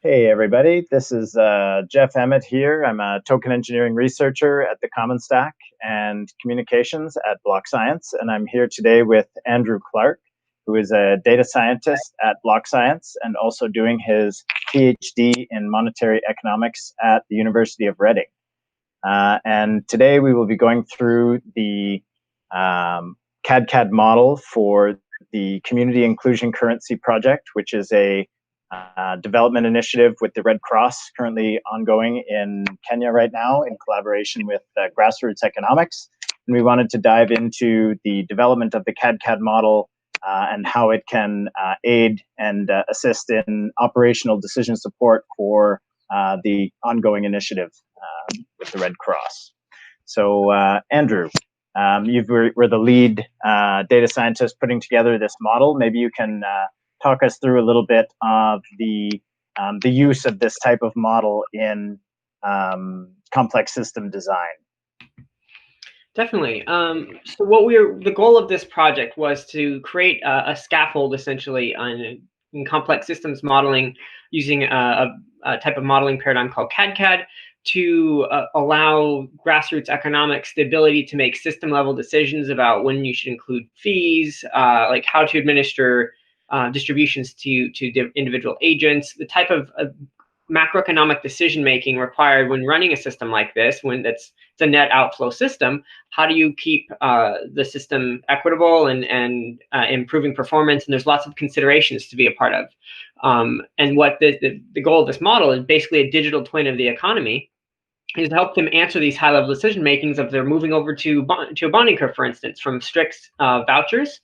Hey everybody, this is Jeff Emmett here. I'm a token engineering researcher at the Common Stack and communications at Block.Science, and I'm here today with Andrew Clark, who is a data scientist at Block.Science and also doing his PhD in monetary economics at the University of Reading. And today we will be going through the cadCAD model for the Community Inclusion Currency project, which is a development initiative with the Red Cross currently ongoing in Kenya right now in collaboration with Grassroots Economics. And we wanted to dive into the development of the cadCAD model and how it can aid and assist in operational decision support for the ongoing initiative with the Red Cross. So Andrew, you were the lead data scientist putting together this model. Maybe you can talk us through a little bit of the use of this type of model in complex system design. Definitely. So the goal of this project was to create a scaffold essentially in complex systems modeling using a type of modeling paradigm called cadCAD to allow grassroots economics the ability to make system level decisions about when you should include fees, like how to administer distributions to individual agents, the type of macroeconomic decision making required when running a system like this, when it's a net outflow system. How do you keep the system equitable and improving performance? And there's lots of considerations to be a part of. And what the goal of this model is basically a digital twin of the economy, is to help them answer these high level decision makings if they're moving over to a bonding curve, for instance, from strict vouchers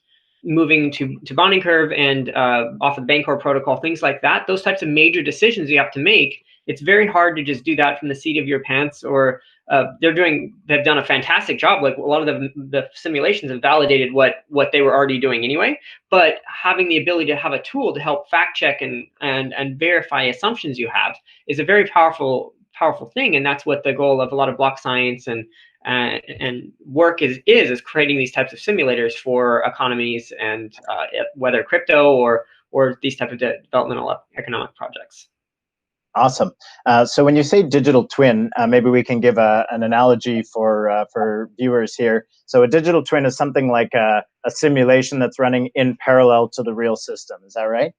moving to bonding curve and off of the Bancor protocol, things like that. Those types of major decisions you have to make. It's very hard to just do that from the seat of your pants, or they've done a fantastic job. Like a lot of the simulations have validated what they were already doing anyway. But having the ability to have a tool to help fact check and verify assumptions you have is a very powerful thing. And that's what the goal of a lot of block science and work is creating these types of simulators for economies and whether crypto or these type of developmental economic projects. Awesome. So when you say digital twin, maybe we can give an analogy for viewers here. So a digital twin is something like a simulation that's running in parallel to the real system. Is that right?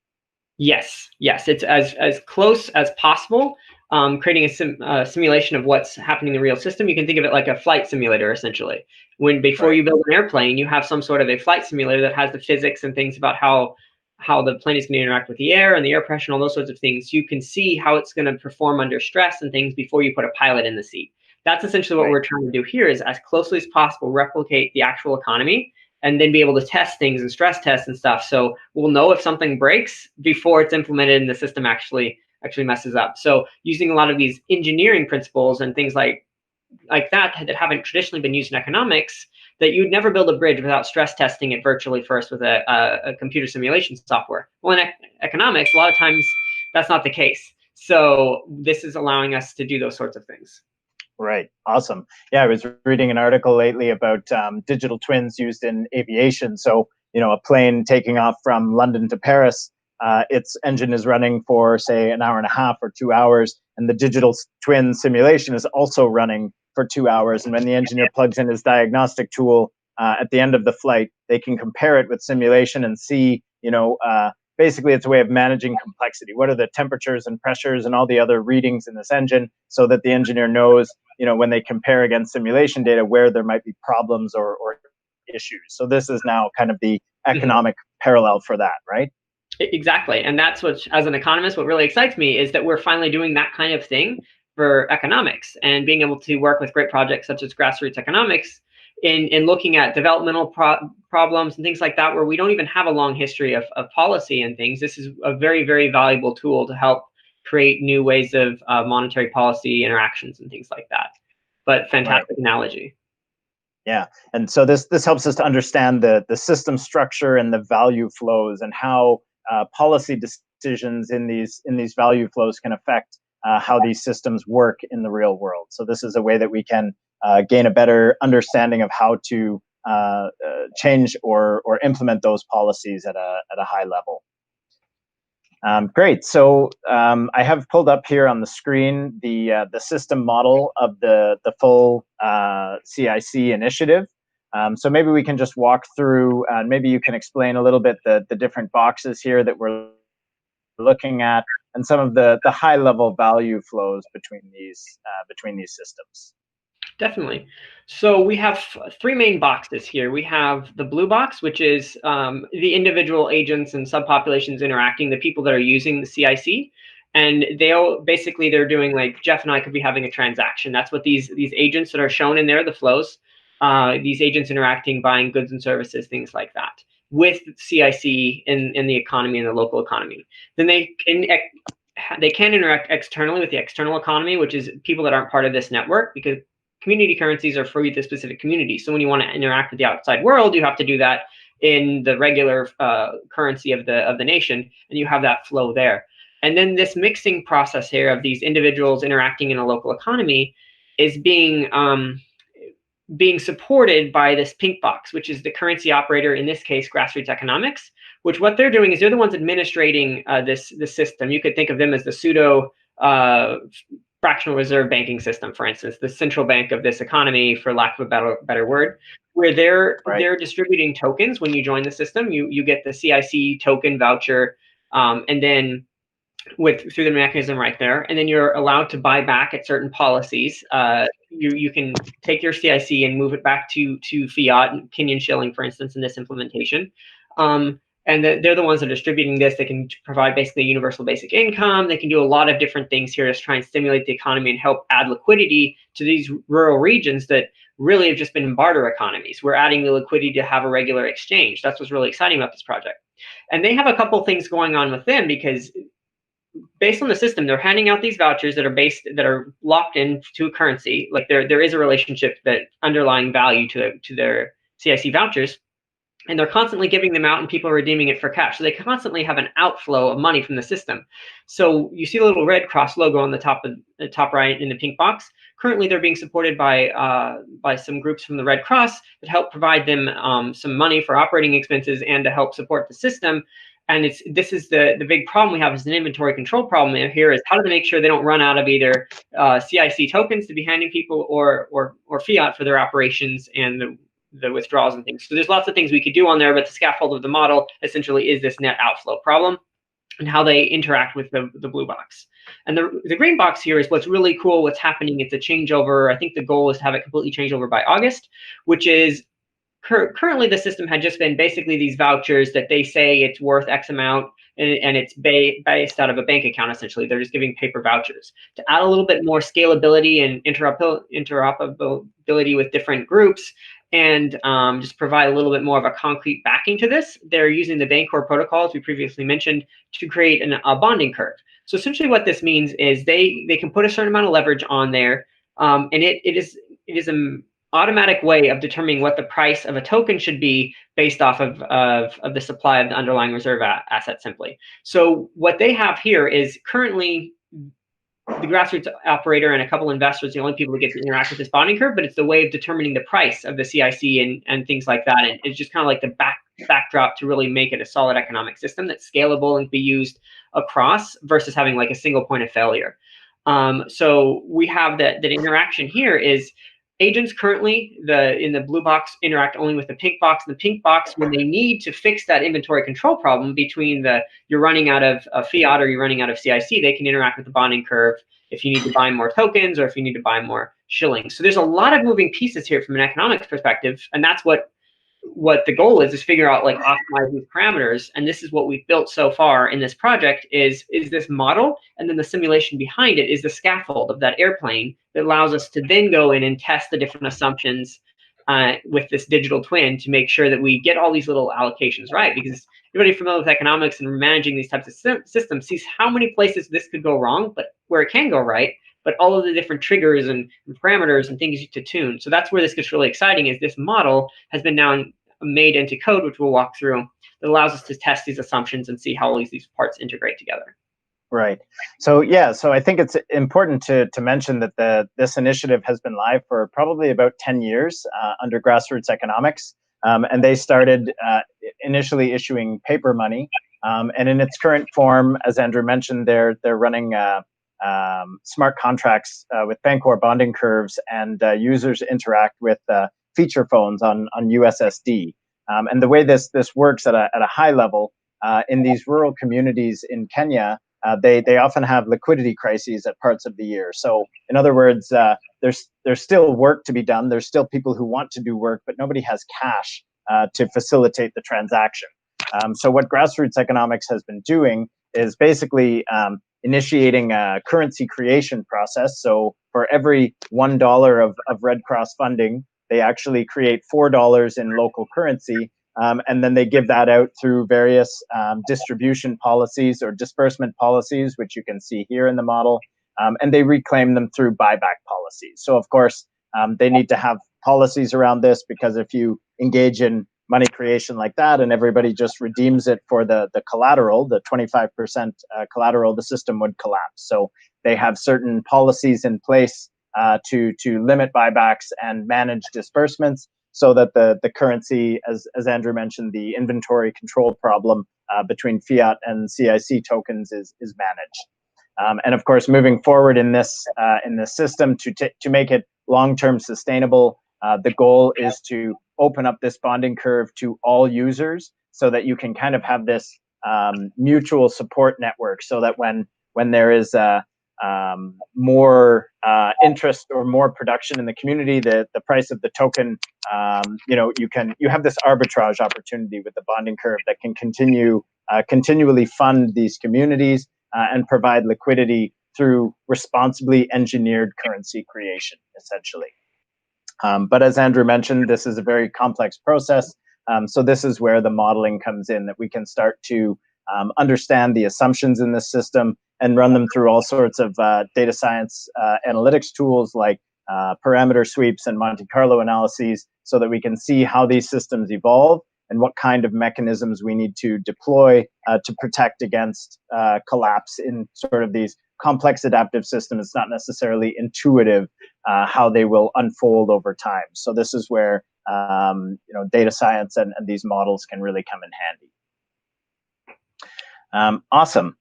Yes. It's as close as possible. Creating a simulation of what's happening in the real system. You can think of it like a flight simulator, essentially. Before you build an airplane, you have some sort of a flight simulator that has the physics and things about how the plane is going to interact with the air and the air pressure and all those sorts of things. You can see how it's going to perform under stress and things before you put a pilot in the seat. That's essentially what we're trying to do here, is as closely as possible replicate the actual economy and then be able to test things and stress tests and stuff. So we'll know if something breaks before it's implemented and the system actually messes up. So using a lot of these engineering principles and things like that haven't traditionally been used in economics, that you'd never build a bridge without stress testing it virtually first with a computer simulation software. Well, in economics, a lot of times that's not the case. So this is allowing us to do those sorts of things. Right. Awesome. Yeah, I was reading an article lately about digital twins used in aviation. So, a plane taking off from London to Paris, its engine is running for, say, an hour and a half or 2 hours, and the digital twin simulation is also running for 2 hours. And when the engineer plugs in his diagnostic tool at the end of the flight, they can compare it with simulation and see, basically it's a way of managing complexity. What are the temperatures and pressures and all the other readings in this engine, so that the engineer knows, when they compare against simulation data, where there might be problems or issues. So this is now kind of the economic parallel for that, right? Exactly. And that's what, as an economist, what really excites me is that we're finally doing that kind of thing for economics and being able to work with great projects such as Grassroots Economics in looking at developmental problems and things like that, where we don't even have a long history of policy and things. This is a very, very valuable tool to help create new ways of monetary policy interactions and things like that. But fantastic analogy. Yeah, and so this helps us to understand the system structure and the value flows, and how policy decisions in these value flows can affect how these systems work in the real world. So this is a way that we can gain a better understanding of how to change or implement those policies at a high level. Great. So I have pulled up here on the screen the system model of the full CIC initiative. So maybe we can just walk through, and maybe you can explain a little bit the different boxes here that we're looking at, and some of the high level value flows between these systems. Definitely. So we have three main boxes here. We have the blue box, which is the individual agents and subpopulations interacting, the people that are using the CIC. And they're doing, like Jeff and I could be having a transaction. That's what these agents that are shown in there, the flows, these agents interacting, buying goods and services, things like that, with CIC in the economy and the local economy. Then they can interact externally with the external economy, which is people that aren't part of this network, because community currencies are free to specific communities. So when you want to interact with the outside world, you have to do that in the regular currency of the nation, and you have that flow there. And then this mixing process here of these individuals interacting in a local economy is being supported by this pink box, which is the currency operator, in this case, Grassroots Economics, which what they're doing is they're the ones administrating this system. You could think of them as the pseudo fractional reserve banking system, for instance, the central bank of this economy, for lack of a better word, where they're distributing tokens. When you join the system, you get the CIC token voucher, and then through the mechanism right there, and then you're allowed to buy back at certain policies. You can take your CIC and move it back to fiat, Kenyan shilling, for instance, in this implementation. And they're the ones that are distributing this. They can provide basically universal basic income. They can do a lot of different things here to try and stimulate the economy and help add liquidity to these rural regions that really have just been in barter economies. We're adding the liquidity to have a regular exchange. That's what's really exciting about this project. And they have a couple things going on with them, because based on the system, they're handing out these vouchers that are locked into a currency. Like there is a relationship, that underlying value to their CIC vouchers. And they're constantly giving them out, and people are redeeming it for cash. So they constantly have an outflow of money from the system. So you see the little red cross logo on the top right in the pink box. Currently, they're being supported by some groups from the Red Cross that help provide them some money for operating expenses and to help support the system. And this is the big problem we have, is an inventory control problem here, is how do they make sure they don't run out of either CIC tokens to be handing people or fiat for their operations and the withdrawals and things. So there's lots of things we could do on there, but the scaffold of the model essentially is this net outflow problem and how they interact with the blue box. And the green box here is what's really cool, what's happening. It's a changeover. I think the goal is to have it completely change over by August, which is currently the system had just been basically these vouchers that they say it's worth X amount, and it's based out of a bank account. Essentially, they're just giving paper vouchers. To add a little bit more scalability and interoperability with different groups, and just provide a little bit more of a concrete backing to this, they're using the Bancor protocols we previously mentioned to create a bonding curve. So essentially what this means is they can put a certain amount of leverage on there, and it is an automatic way of determining what the price of a token should be based off of the supply of the underlying reserve asset simply. So what they have here is currently the grassroots operator and a couple investors, the only people that get to interact with this bonding curve, but it's the way of determining the price of the CIC and things like that. And it's just kind of like the backdrop to really make it a solid economic system that's scalable and can be used across, versus having like a single point of failure. So we have that interaction here is agents currently in the blue box interact only with the pink box. The pink box, when they need to fix that inventory control problem between you're running out of fiat or you're running out of CIC, they can interact with the bonding curve if you need to buy more tokens or if you need to buy more shillings. So there's a lot of moving pieces here from an economics perspective, and that's what the goal is figure out, like, optimize these parameters. And this is what we've built so far in this project is this model, and then the simulation behind it is the scaffold of that airplane that allows us to then go in and test the different assumptions with this digital twin to make sure that we get all these little allocations right. Because everybody familiar with economics and managing these types of systems sees how many places this could go wrong, but where it can go right, but all of the different triggers and parameters and things to tune. So that's where this gets really exciting, is this model has been now made into code, which we'll walk through, that allows us to test these assumptions and see how all these parts integrate together. Right. So yeah, so I think it's important to mention that this initiative has been live for probably about 10 years under Grassroots Economics. And they started initially issuing paper money And in its current form, as Andrew mentioned, they're running smart contracts with Bancor bonding curves, and users interact with feature phones on USSD. And the way this works at a high level, in these rural communities in Kenya, they often have liquidity crises at parts of the year. So in other words, there's still work to be done. There's still people who want to do work, but nobody has cash to facilitate the transaction. So what grassroots economics has been doing is basically initiating a currency creation process. So for every $1 of Red Cross funding, they actually create $4 in local currency, and then they give that out through various distribution policies or disbursement policies, which you can see here in the model, and they reclaim them through buyback policies. So of course, they need to have policies around this, because if you engage in money creation like that and everybody just redeems it for the collateral, the 25% collateral, the system would collapse. So they have certain policies in place to limit buybacks and manage disbursements, so that the currency, as Andrew mentioned, the inventory control problem between fiat and CIC tokens is managed. And of course, moving forward in this system to make it long-term sustainable, the goal is to open up this bonding curve to all users, so that you can kind of have this mutual support network, so that when there is more interest or more production in the community, the price of the token, you have this arbitrage opportunity with the bonding curve that can continually fund these communities and provide liquidity through responsibly engineered currency creation, essentially. But as Andrew mentioned, this is a very complex process. So this is where the modeling comes in, that we can start to understand the assumptions in this system and run them through all sorts of data science analytics tools like parameter sweeps and Monte Carlo analyses, so that we can see how these systems evolve and what kind of mechanisms we need to deploy to protect against collapse in sort of these complex adaptive systems. It's not necessarily intuitive how they will unfold over time. So this is where data science and these models can really come in handy. Awesome.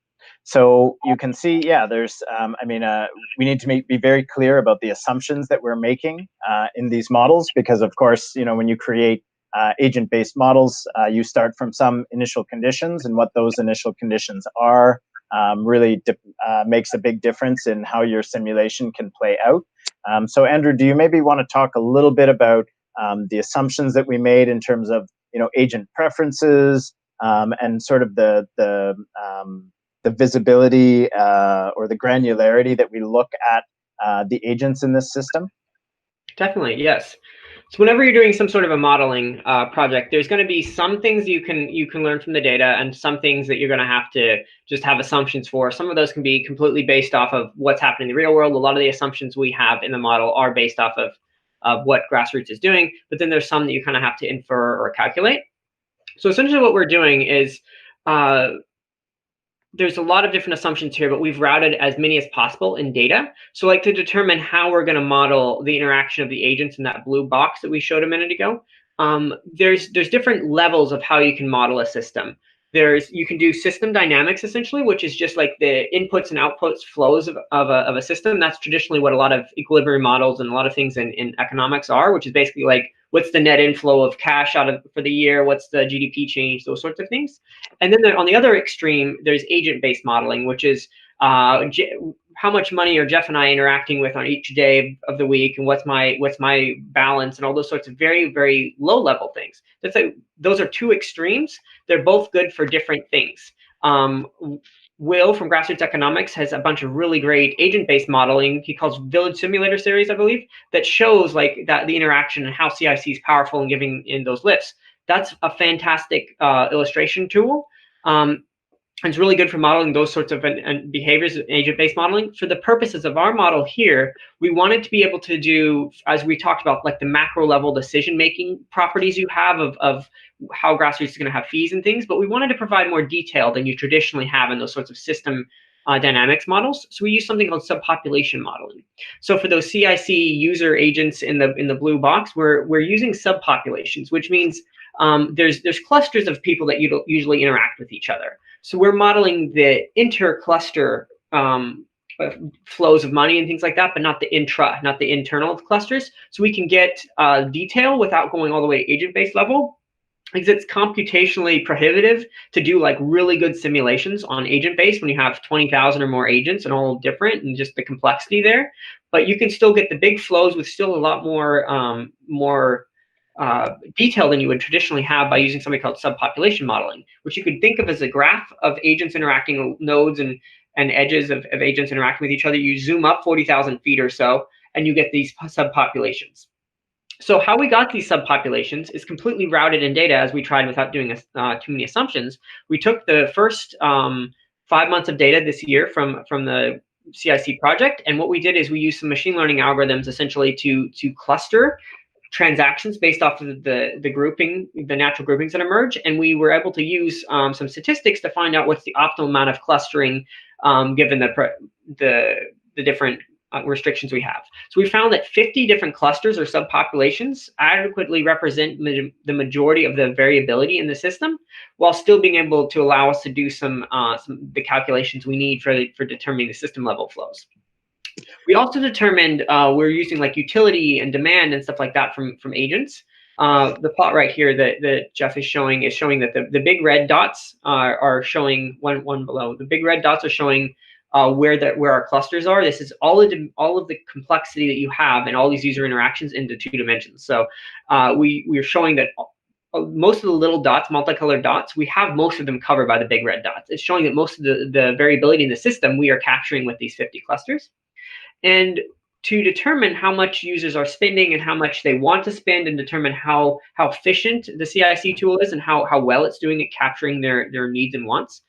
So you can see, yeah, there's, we need to be very clear about the assumptions that we're making in these models, because of course, when you create agent-based models, you start from some initial conditions, and what those initial conditions are really makes a big difference in how your simulation can play out. So Andrew, do you maybe want to talk a little bit about the assumptions that we made in terms of agent preferences and sort of the visibility or the granularity that we look at the agents in this system? Definitely, yes. So whenever you're doing some sort of a modeling project, there's going to be some things you can learn from the data, and some things that you're going to have to just have assumptions for. Some of those can be completely based off of what's happening in the real world. A lot of the assumptions we have in the model are based off of what Grassroots is doing, but then there's some that you kind of have to infer or calculate. So essentially what we're doing is there's a lot of different assumptions here, but we've routed as many as possible in data. So like to determine how we're going to model the interaction of the agents in that blue box that we showed a minute ago, there's different levels of how you can model a system. You can do system dynamics, essentially, which is just like the inputs and outputs flows of a system. That's traditionally what a lot of equilibrium models and a lot of things in economics are, which is basically like, what's the net inflow of cash for the year? What's the GDP change? Those sorts of things. And then on the other extreme, there's agent-based modeling, which is how much money are Jeff and I interacting with on each day of the week, and what's my balance, and all those sorts of very, very low level things. Those are two extremes. They're both good for different things. Will from Grassroots Economics has a bunch of really great agent-based modeling. He calls Village Simulator series, I believe, that shows like that the interaction and how CIC is powerful in giving in those lifts. That's a fantastic illustration tool. And it's really good for modeling those sorts of behaviors, agent-based modeling. For the purposes of our model here, we wanted to be able to do, as we talked about, like the macro level decision-making properties you have of how Grassroots is going to have fees and things, but we wanted to provide more detail than you traditionally have in those sorts of system dynamics models. So we use something called subpopulation modeling. So for those CIC user agents in the blue box, we're using subpopulations, which means there's clusters of people that usually interact with each other. So we're modeling the inter-cluster flows of money and things like that, but not the internal clusters. So we can get detail without going all the way to agent-based level, because it's computationally prohibitive to do like really good simulations on agent base when you have 20,000 or more agents and all different, and just the complexity there. But you can still get the big flows with still a lot more detail than you would traditionally have by using something called subpopulation modeling, which you could think of as a graph of agents interacting, nodes and edges of agents interacting with each other. You zoom up 40,000 feet or so, and you get these subpopulations. So how we got these subpopulations is completely routed in data, as we tried without doing too many assumptions. We took the first 5 months of data this year from the CIC project, and what we did is we used some machine learning algorithms essentially to cluster transactions based off of the grouping, the natural groupings that emerge, and we were able to use some statistics to find out what's the optimal amount of clustering given the different restrictions we have. So we found that 50 different clusters or subpopulations adequately represent the majority of the variability in the system, while still being able to allow us to do some the calculations we need for determining the system level flows. We also determined we're using like utility and demand and stuff like that from agents. The plot right here that Jeff is showing that the big red dots are showing one below. The big red dots are showing where our clusters are. This is all of the complexity that you have and all these user interactions into 2 dimensions. So we are showing that most of the little dots, multicolored dots, we have most of them covered by the big red dots. It's showing that most of the variability in the system we are capturing with these 50 clusters. And to determine how much users are spending and how much they want to spend, and determine how efficient the CIC tool is and how well it's doing at capturing their needs and wants,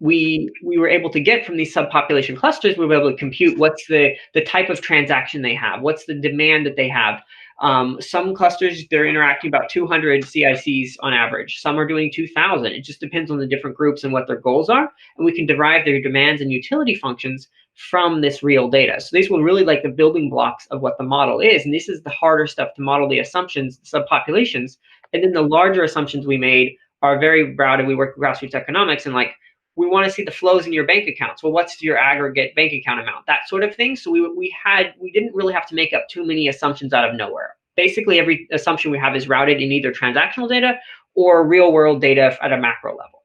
we were able to get from these subpopulation clusters, we were able to compute what's the type of transaction they have, what's the demand that they have. Some clusters, they're interacting about 200 CICs on average. Some are doing 2,000. It just depends on the different groups and what their goals are. And we can derive their demands and utility functions from this real data. So these were really like the building blocks of what the model is. And this is the harder stuff to model, the assumptions, the subpopulations. And then the larger assumptions we made are very broad, and we work with grassroots economics, and like, we want to see the flows in your bank accounts. Well, what's your aggregate bank account amount? That sort of thing. So we didn't really have to make up too many assumptions out of nowhere. Basically, every assumption we have is routed in either transactional data or real world data at a macro level.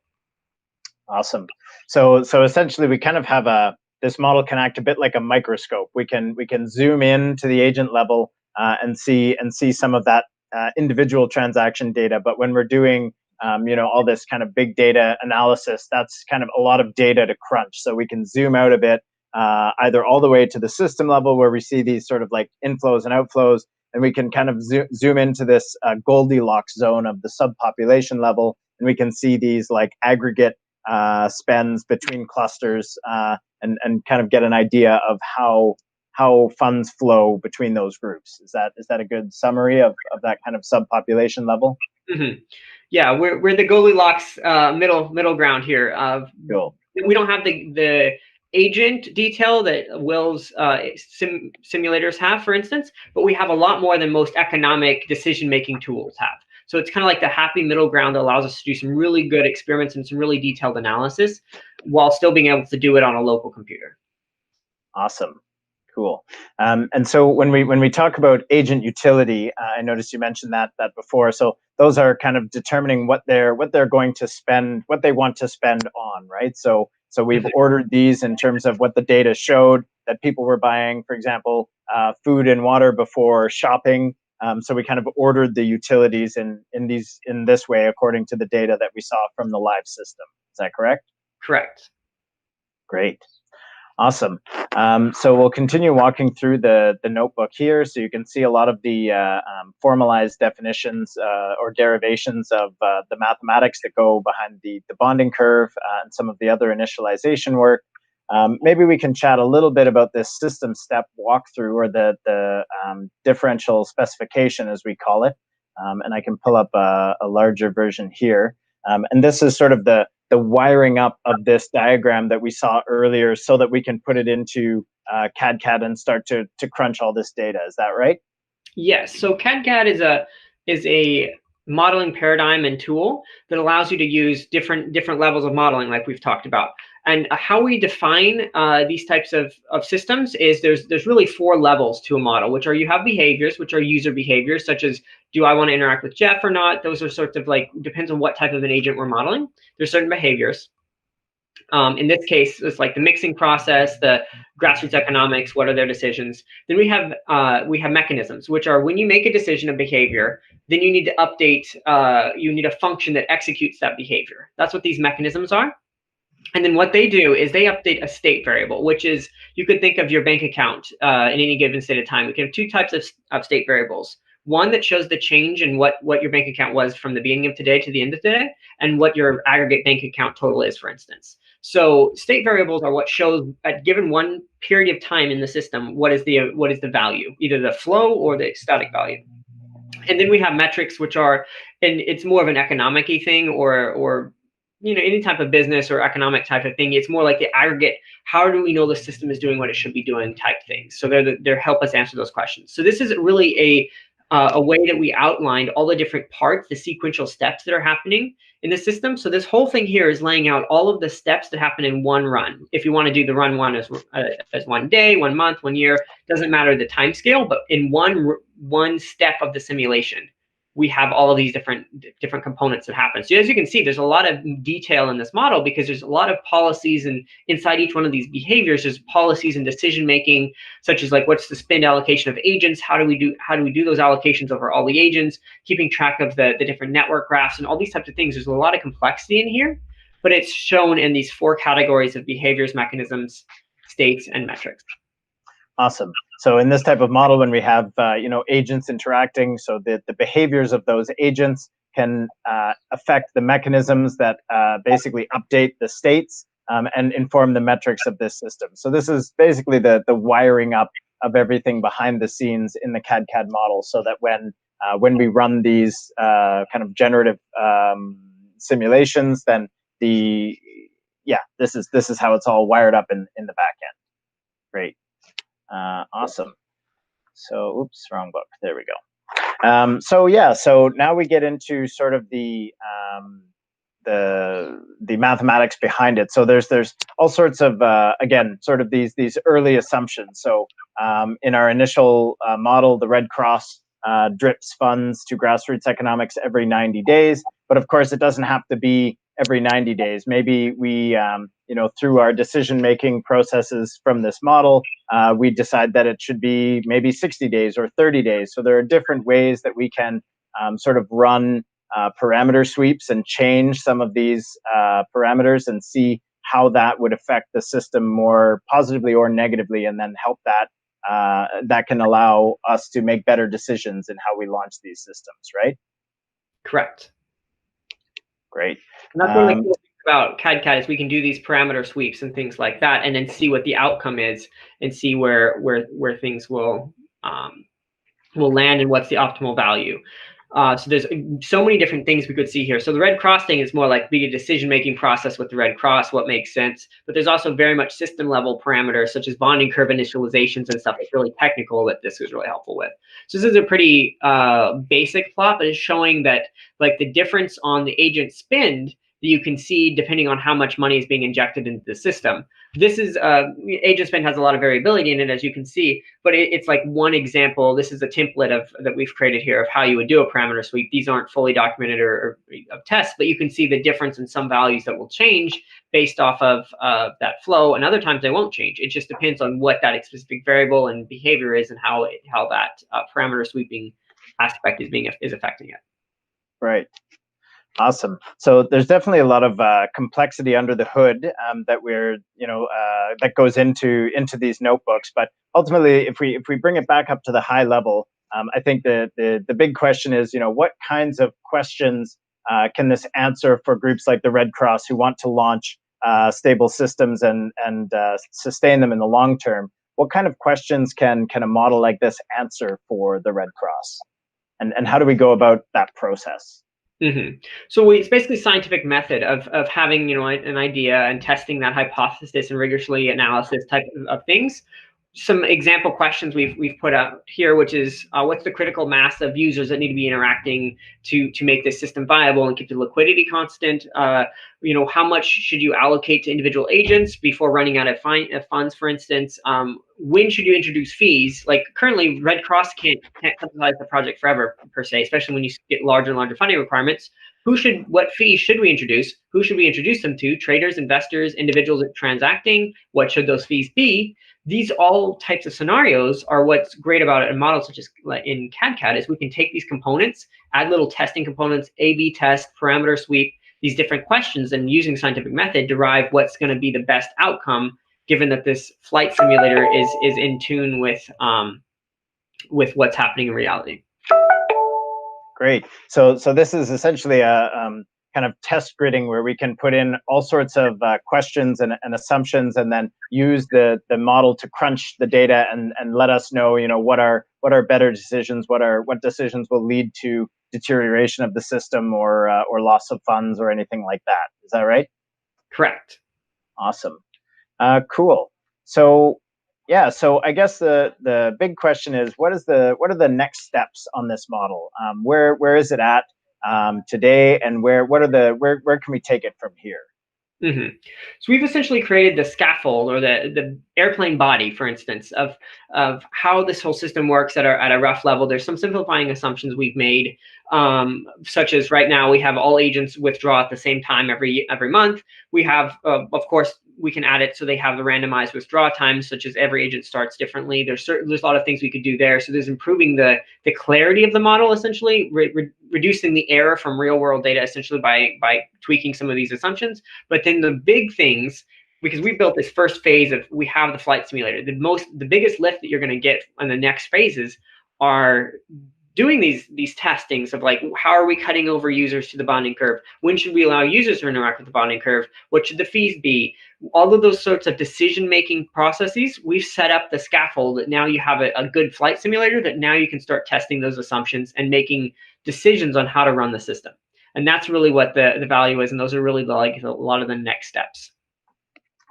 Awesome. So essentially, we kind of have this model can act a bit like a microscope. We can zoom in to the agent level and see some of that individual transaction data. But when we're doing all this kind of big data analysis, that's kind of a lot of data to crunch. So we can zoom out a bit, either all the way to the system level where we see these sort of like inflows and outflows, and we can kind of zoom into this Goldilocks zone of the subpopulation level, and we can see these like aggregate spends between clusters and kind of get an idea of how funds flow between those groups. Is that a good summary of that kind of subpopulation level? Mm-hmm. Yeah, we're the Goldilocks middle ground here. Cool. We don't have the agent detail that Will's simulators have, for instance, but we have a lot more than most economic decision-making tools have. So it's kind of like the happy middle ground that allows us to do some really good experiments and some really detailed analysis while still being able to do it on a local computer. Awesome. Cool. And so when we talk about agent utility, I noticed you mentioned that before. So those are kind of determining what they're going to spend, what they want to spend on, right? So we've ordered these in terms of what the data showed that people were buying, for example, food and water before shopping. So we kind of ordered the utilities in this way according to the data that we saw from the live system. Is that correct? Correct. Great. Awesome. So we'll continue walking through the notebook here, so you can see a lot of the formalized definitions or derivations of the mathematics that go behind the bonding curve and some of the other initialization work. Maybe we can chat a little bit about this system step walkthrough, or the differential specification, as we call it. And I can pull up a larger version here. And this is sort of the the wiring up of this diagram that we saw earlier so that we can put it into cadCAD and start to crunch all this data. Is that right? Yes. So cadCAD is a modeling paradigm and tool that allows you to use different levels of modeling, like we've talked about. And how we define these types of systems is there's really 4 levels to a model, which are you have behaviors, which are user behaviors, such as do I want to interact with Jeff or not? Those are sorts of like, depends on what type of an agent we're modeling. There's certain behaviors. In this case, it's like the mixing process, the grassroots economics, what are their decisions? Then we have mechanisms, which are when you make a decision of behavior, then you need to update, you need a function that executes that behavior. That's what these mechanisms are. And then what they do is they update a state variable, which is, you could think of your bank account in any given state of time. We can have 2 types of state variables. One that shows the change in what your bank account was from the beginning of today to the end of today, and what your aggregate bank account total is, for instance. So state variables are what shows at given one period of time in the system, what is the value, either the flow or the static value. And then we have metrics, which are, and it's more of an economic-y thing, or any type of business or economic type of thing. It's more like the aggregate, how do we know the system is doing what it should be doing type things. So they're help us answer those questions. So this is really a way that we outlined all the different parts, the sequential steps that are happening in the system. So this whole thing here is laying out all of the steps that happen in one run. If you want to do the run one as 1 day, 1 month, 1 year, doesn't matter the time scale, but in one step of the simulation, we have all of these different components that happen. So as you can see, there's a lot of detail in this model because there's a lot of policies, and inside each one of these behaviors, there's policies and decision making, such as like what's the spend allocation of agents, how do we do those allocations over all the agents, keeping track of the different network graphs and all these types of things. There's a lot of complexity in here, but it's shown in these 4 categories of behaviors, mechanisms, states, and metrics. Awesome. So in this type of model, when we have agents interacting, so the behaviors of those agents can affect the mechanisms that basically update the states and inform the metrics of this system. So this is basically the wiring up of everything behind the scenes in the cadCAD model, so that when we run these kind of generative simulations, then this is how it's all wired up in the back end. Great. Awesome. So, oops, wrong book. There we go. So now we get into sort of the mathematics behind it. So there's all sorts of again, sort of these early assumptions. So in our initial model, the Red Cross drips funds to grassroots economics every 90 days, but of course it doesn't have to be every 90 days. Maybe we, through our decision-making processes from this model, we decide that it should be maybe 60 days or 30 days. So there are different ways that we can sort of run parameter sweeps and change some of these parameters and see how that would affect the system more positively or negatively, and then help that can allow us to make better decisions in how we launch these systems, right? Correct. Great. And that's one of the cool things about cadCAD is we can do these parameter sweeps and things like that, and then see what the outcome is, and see where things will land and what's the optimal value. So there's so many different things we could see here. So the Red Cross thing is more like be a decision-making process with the Red Cross, what makes sense. But there's also very much system-level parameters, such as bonding curve initializations and stuff that's really technical that this was really helpful with. So this is a pretty basic plot, but it's showing that like the difference on the agent spend that you can see depending on how much money is being injected into the system. This is agent spend has a lot of variability in it, as you can see, but it's like one example. This is a template that we've created here of how you would do a parameter sweep. These aren't fully documented or of tests, but you can see the difference in some values that will change based off of that flow, and other times they won't change. It just depends on what that specific variable and behavior is, and how that parameter sweeping aspect is affecting it. Right. Awesome. So there's definitely a lot of complexity under the hood that we're, that goes into these notebooks. But ultimately, if we bring it back up to the high level, I think the big question is, what kinds of questions can this answer for groups like the Red Cross who want to launch stable systems and sustain them in the long term? What kind of questions can a model like this answer for the Red Cross? And how do we go about that process? So it's basically scientific method of having, an idea and testing that hypothesis and rigorously analysis type of things. Some example questions we've put out here, which is what's the critical mass of users that need to be interacting to make this system viable and keep the liquidity constant? How much should you allocate to individual agents before running out of funds, for instance? When should you introduce fees? Like currently, Red Cross can't subsidize the project forever per se, especially when you get larger and larger funding requirements. What fees should we introduce? Who should we introduce them to? Traders, investors, individuals transacting? What should those fees be? These all types of scenarios are what's great about a model such as in cadCAD is we can take these components, add little testing components, A/B test, parameter sweep, these different questions, and using scientific method derive what's going to be the best outcome, given that this flight simulator is in tune with what's happening in reality. Great. So this is essentially a kind of test gridding where we can put in all sorts of questions and assumptions, and then use the model to crunch the data and let us know, what are better decisions, what decisions will lead to deterioration of the system or loss of funds or anything like that. Is that right? Correct. Awesome. Cool. So yeah, so I guess the big question is, what are the next steps on this model? Where is it at today, and where can we take it from here? So we've essentially created the scaffold, or the airplane body, for instance, of how this whole system works at a rough level. There's some simplifying assumptions we've made, such as right now we have all agents withdraw at the same time every month. We have, of course, we can add it so they have the randomized withdrawal times, such as every agent starts differently. There's a lot of things we could do there. So there's improving the clarity of the model, essentially reducing the error from real world data, essentially by tweaking some of these assumptions. But then the big things, because we built this first phase of, we have the flight simulator, the biggest lift that you're going to get on the next phases are doing these testings of like, how are we cutting over users to the bonding curve? When should we allow users to interact with the bonding curve? What should the fees be? All of those sorts of decision-making processes, we've set up the scaffold that now you have a good flight simulator that now you can start testing those assumptions and making decisions on how to run the system. And that's really what the value is. And those are really like a lot of the next steps.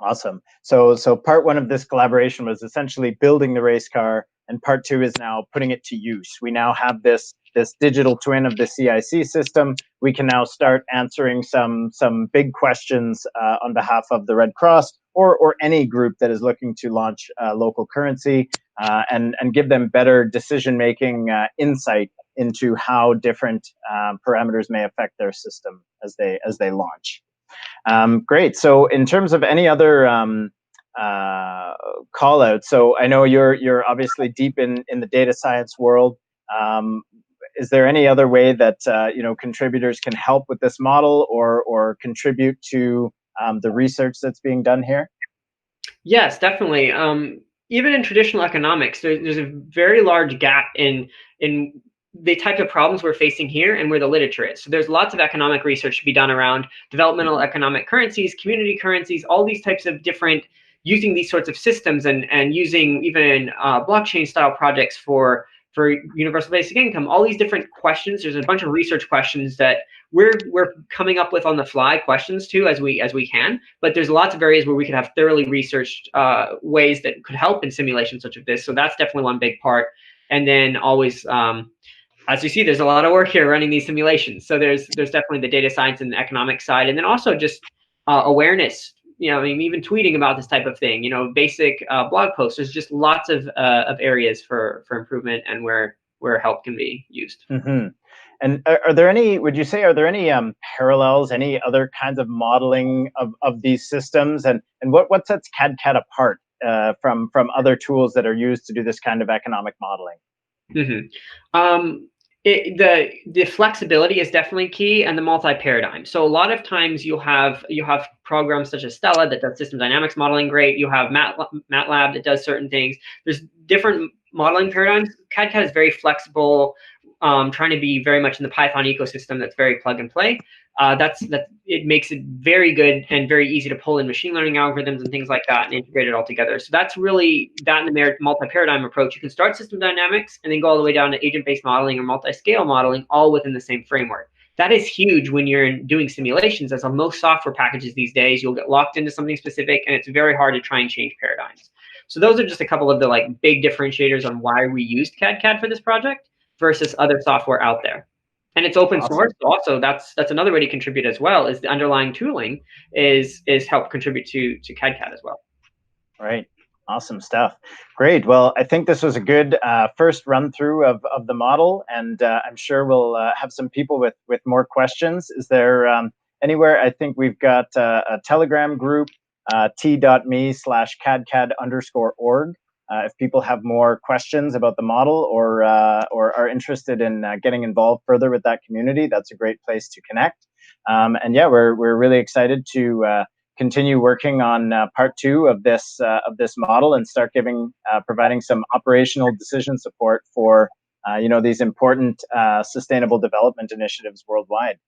Awesome. So part one of this collaboration was essentially building the race car, and part two is now putting it to use. We now have this digital twin of the CIC system. We can now start answering some big questions on behalf of the Red Cross or any group that is looking to launch local currency, and give them better decision-making insight into how different parameters may affect their system as they launch. Great. So in terms of any other call out, so I know you're obviously deep in the data science world. Is there any other way that contributors can help with this model or contribute to the research that's being done here? Yes, definitely. Even in traditional economics, there's a very large gap in the type of problems we're facing here and where the literature is. So there's lots of economic research to be done around developmental economic currencies, community currencies, all these types of different, using these sorts of systems and using even blockchain style projects for universal basic income, all these different questions. There's a bunch of research questions that we're coming up with on the fly questions too, as we can. But there's lots of areas where we could have thoroughly researched ways that could help in simulation such as this. So that's definitely one big part. And then always, as you see, there's a lot of work here running these simulations. So there's definitely the data science and the economic side, and then also just awareness. I mean, even tweeting about this type of thing. Basic blog posts. There's just lots of areas for improvement and where help can be used. Mm-hmm. And are there any? Would you say are there any parallels? Any other kinds of modeling of these systems? And what sets cadCAD apart from other tools that are used to do this kind of economic modeling? The flexibility is definitely key, and the multi-paradigm. So a lot of times you have programs such as Stella that does system dynamics modeling great. You have MATLAB that does certain things. There's different modeling paradigms. cadCAD is very flexible, trying to be very much in the Python ecosystem that's very plug and play. It makes it very good and very easy to pull in machine learning algorithms and things like that and integrate it all together. So that's really that in the multi-paradigm approach. You can start system dynamics and then go all the way down to agent-based modeling or multi-scale modeling, all within the same framework. That is huge when you're doing simulations. As on most software packages these days, you'll get locked into something specific, and it's very hard to try and change paradigms. So those are just a couple of the like big differentiators on why we used cadCAD for this project versus other software out there. And it's open source. Awesome. Also, that's another way to contribute as well. Is the underlying tooling is help contribute to cadCAD as well. Right. Awesome stuff. Great. Well, I think this was a good first run through of the model, and I'm sure we'll have some people with more questions. Is there anywhere? I think we've got a Telegram group, t.me/cadcad_org. If people have more questions about the model or are interested in getting involved further with that community, that's a great place to connect. And yeah, we're really excited to continue working on part 2 of this model and start providing some operational decision support for these important sustainable development initiatives worldwide.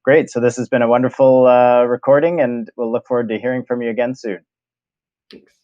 Great. So this has been a wonderful recording, and we'll look forward to hearing from you again soon. Thanks.